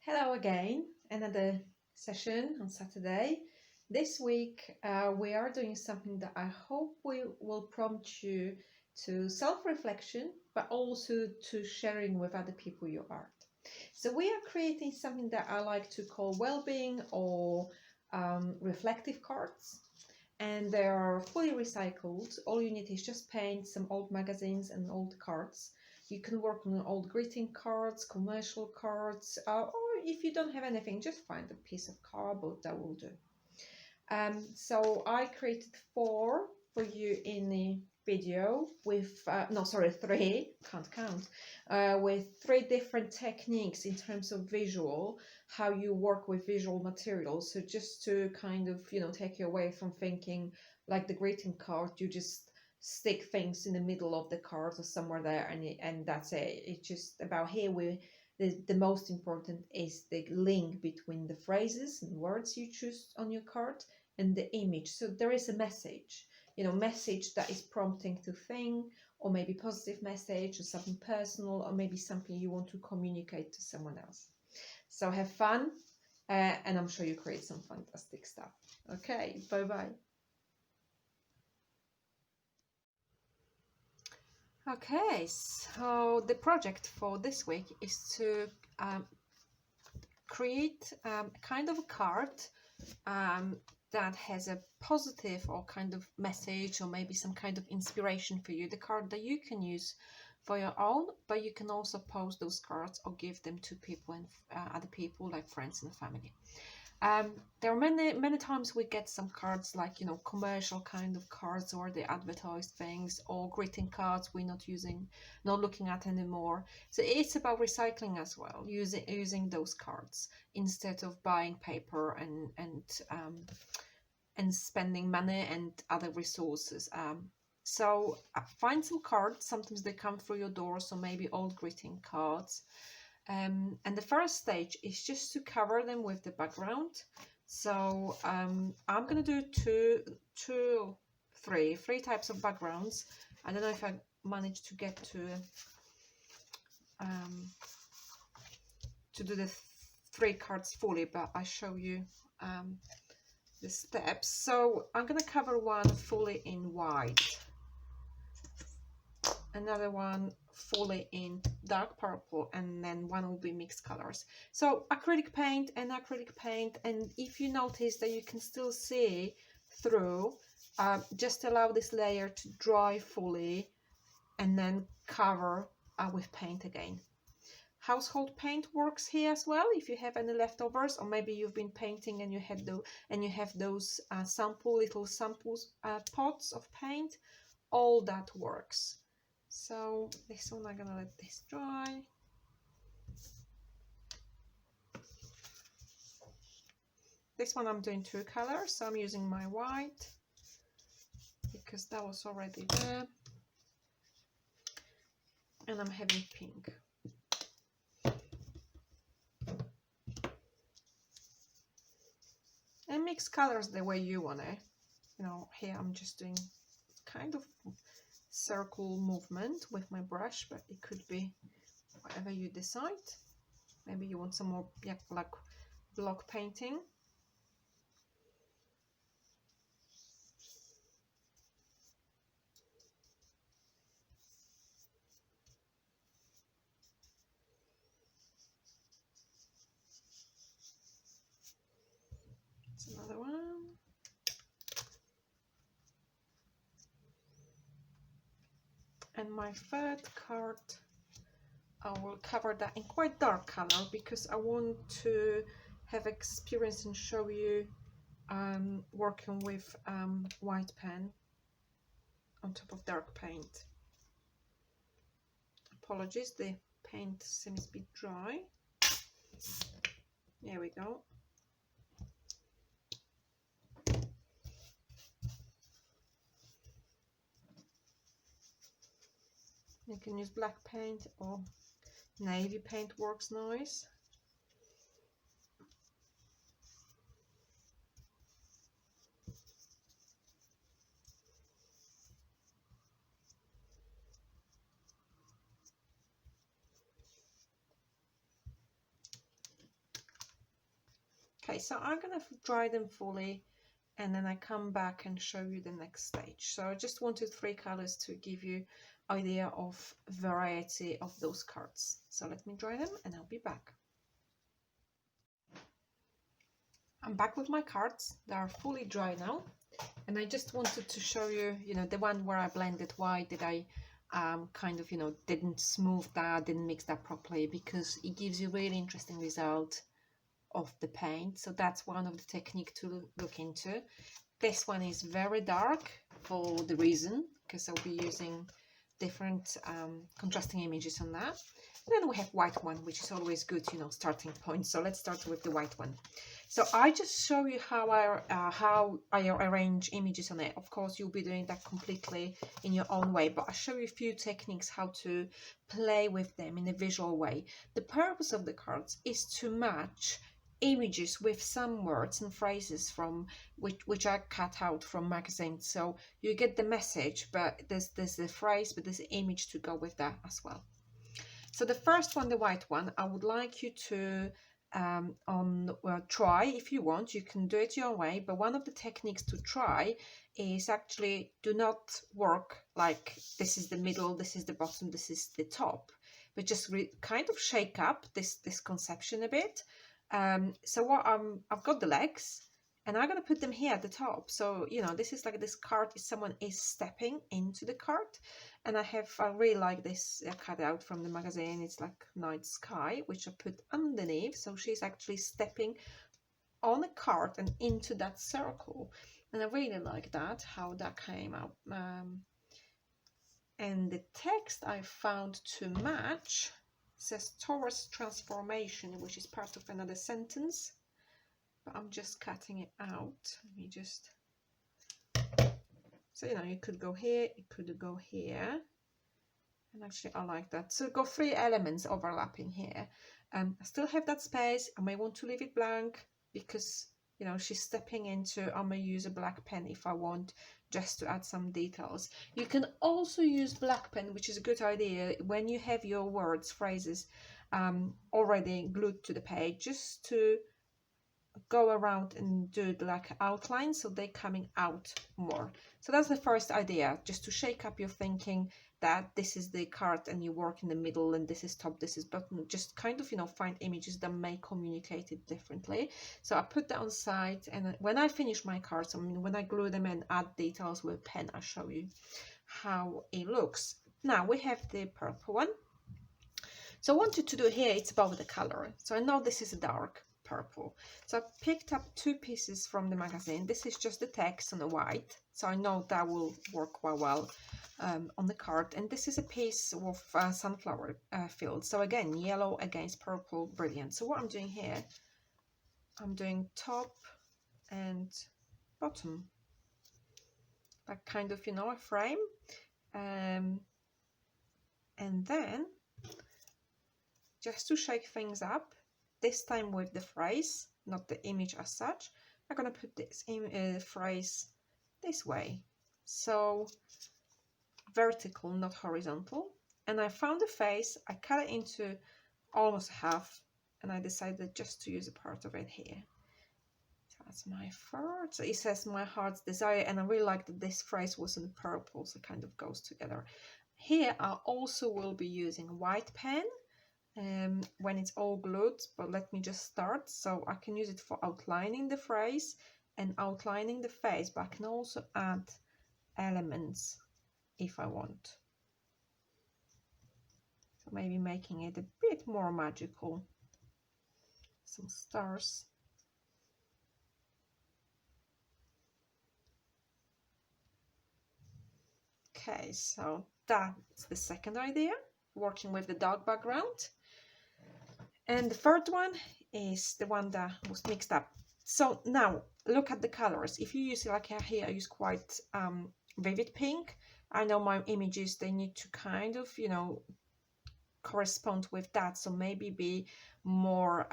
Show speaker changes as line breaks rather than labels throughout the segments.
Hello again, another session on Saturday. This week we are doing something that I hope will prompt you to self-reflection, but also to sharing with other people your art. So we are creating something that I like to call well-being or reflective cards. And they are fully recycled. All you need is just paint, some old magazines and old cards. You can work on old greeting cards, commercial cards, or if you don't have anything, just find a piece of cardboard that will do. So I created four for you in the video with, no, sorry, three, can't count, with three different techniques in terms of visual, how you work with visual materials. So just to kind of, take you away from thinking like the greeting card, you just stick things in the middle of the card or somewhere there and that's it. It's just about here the most important is the link between the phrases and words you choose on your card and the image. So there is a message, message that is prompting to think, or maybe positive message or something personal, or maybe something you want to communicate to someone else. So have fun, and I'm sure you create some fantastic stuff. Okay, bye bye. Okay, so the project for this week is to create kind of a card um, that has a positive or kind of message or maybe some kind of inspiration for you. The card that you can use for your own, but you can also post those cards or give them to people and other people like friends and family. There are many times we get some cards like commercial kind of cards, or they advertise things, or greeting cards we're not looking at anymore. So it's about recycling as well, using those cards instead of buying paper and spending money and other resources. So find some cards. Sometimes they come through your door, so maybe old greeting cards. And the first stage is just to cover them with the background. So I'm gonna do three types of backgrounds. I don't know if I managed to get to do the three cards fully, but I show you the steps. So I'm gonna cover one fully in white, another one fully in dark purple, and then one will be mixed colors. So acrylic paint, and if you notice that you can still see through, just allow this layer to dry fully and then cover with paint again. Household paint works here as well if you have any leftovers, or maybe you've been painting and you have those little samples pots of paint. All that works. So this one I'm gonna let this dry. This one I'm doing two colors, so I'm using my white because that was already there, and I'm having pink. And mix colors the way you want it. Here I'm just doing kind of circle movement with my brush, but it could be whatever you decide. Maybe you want some more like block painting. It's another one. And my third card, I will cover that in quite dark color because I want to have experience and show you working with white pen on top of dark paint. Apologies, the paint seems a bit dry. There we go. You can use black paint or navy paint, works nice. Okay, so I'm gonna dry them fully, and then I come back and show you the next stage. So I just wanted 3 colors to give you idea of variety of those cards. So let me dry them and I'll be back. I'm back with my cards. They are fully dry now, and I just wanted to show you, the one where I blended white, that I kind of, didn't smooth that, didn't mix that properly, because it gives you really interesting result of the paint. So that's one of the technique to look into. This one is very dark for the reason, because I'll be using different contrasting images on that. And then we have white one, which is always good, starting point. So let's start with the white one. So I just show you how I arrange images on it. Of course, you'll be doing that completely in your own way, but I show you a few techniques how to play with them in a visual way. The purpose of the cards is to match images with some words and phrases from which are cut out from magazines. So you get the message, but there's the phrase, but there's an image to go with that as well. So the first one, the white one, I would like you to try. If you want, you can do it your way, but one of the techniques to try is actually do not work like this is the middle, this is the bottom, this is the top, but just kind of shake up this conception a bit. So what I've got the legs, and I'm gonna put them here at the top. So this is like this card is someone is stepping into the card, and I really like this cut out from the magazine. It's like night sky, which I put underneath. So she's actually stepping on a card and into that circle, and I really like that, how that came out. And the text I found to match says towards transformation, which is part of another sentence, but I'm just cutting it out. Let me just, so you could go here, it could go here, and actually I like that. So got 3 elements overlapping here. I still have that space. I may want to leave it blank because she's stepping into. I may use a black pen if I want, just to add some details. You can also use black pen, which is a good idea when you have your words, phrases already glued to the page, just to go around and do like outline, so they're coming out more. So that's the first idea, just to shake up your thinking that this is the card and you work in the middle, and this is top, this is bottom. Just kind of find images that may communicate it differently. So I put that on side, and when I finish my cards, when I glue them and add details with pen, I show you how it looks. Now we have the purple one. So I wanted to do here, it's about the color. So I know this is a dark purple, so I picked up 2 pieces from the magazine. This is just the text on the white, so I know that will work quite well on the card. And this is a piece of sunflower field, so again yellow against purple, brilliant. So what I'm doing here, I'm doing top and bottom, like kind of a frame, and then just to shake things up, this time with the phrase, not the image as such, I'm going to put this phrase this way. So vertical, not horizontal. And I found the face, I cut it into almost half, and I decided just to use a part of it here. So that's my third. So it says my heart's desire, and I really like that this phrase was in purple, so it kind of goes together. Here I also will be using white pen when it's all glued, but let me just start. So I can use it for outlining the phrase and outlining the face, but I can also add elements if I want. So maybe making it a bit more magical. Some stars. Okay, so that's the second idea, working with the dark background. And the third one is the one that was mixed up. So now look at the colors. If you use like here, I use quite vivid pink. I know my images, they need to kind of, correspond with that. So maybe be more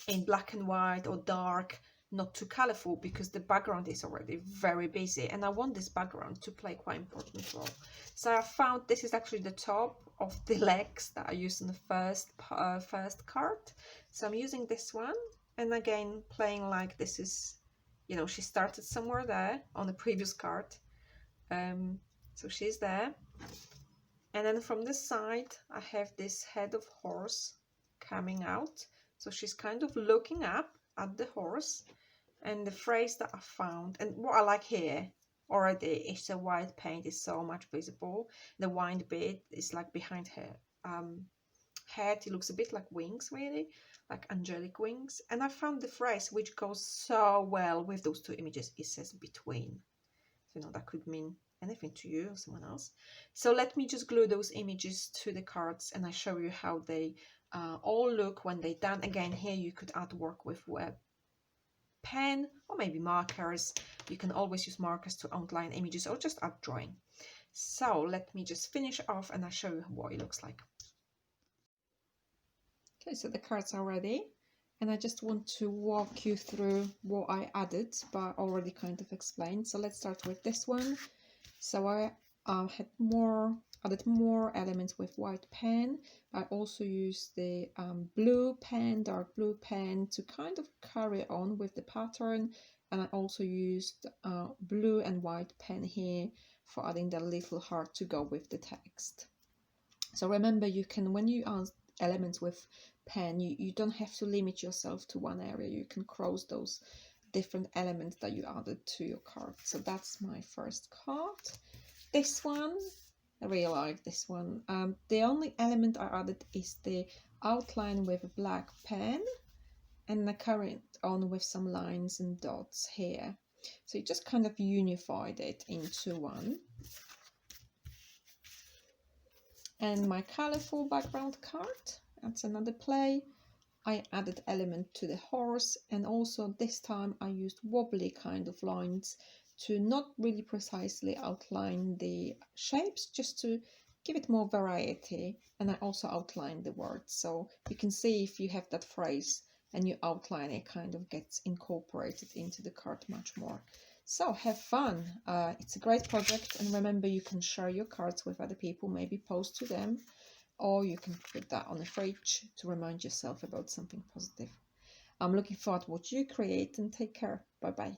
in black and white or dark, not too colorful, because the background is already very busy, and I want this background to play quite important role. So I found this is actually the top of the legs that I used in the first card. So I'm using this one and again playing like this is, you know, she started somewhere there on the previous card. So she's there, and then from this side I have this head of horse coming out, so she's kind of looking up at the horse. And the phrase that I found, and what I like here already, is the white paint is so much visible. The white bit is like behind her head. It looks a bit like wings, really, like angelic wings. And I found the phrase which goes so well with those two images. It says between. So, you know, that could mean anything to you or someone else. So let me just glue those images to the cards, and I show you how they all look when they're done. Again, here you could add work with web pen or maybe markers. You can always use markers to outline images or just add drawing. So let me just finish off and I'll show you what it looks like. Okay, so the cards are ready, and I just want to walk you through what I added, but I already kind of explained. So let's start with this one. So I added more elements with white pen. I also used the blue pen, dark blue pen, to kind of carry on with the pattern. And I also used blue and white pen here for adding the little heart to go with the text. So remember, you can, when you add elements with pen, you don't have to limit yourself to one area. You can cross those different elements that you added to your card. So that's my first card. This one, I really like this one. The only element I added is the outline with a black pen, and I carried on with some lines and dots here. So it just kind of unified it into one. And my colorful background card, that's another play. I added element to the horse, and also this time I used wobbly kind of lines to not really precisely outline the shapes, just to give it more variety. And I also outlined the words, so you can see if you have that phrase and you outline it, kind of gets incorporated into the card much more. So have fun. It's a great project, and remember, you can share your cards with other people, maybe post to them, or you can put that on the fridge to remind yourself about something positive. I'm looking forward to what you create, and take care. Bye bye.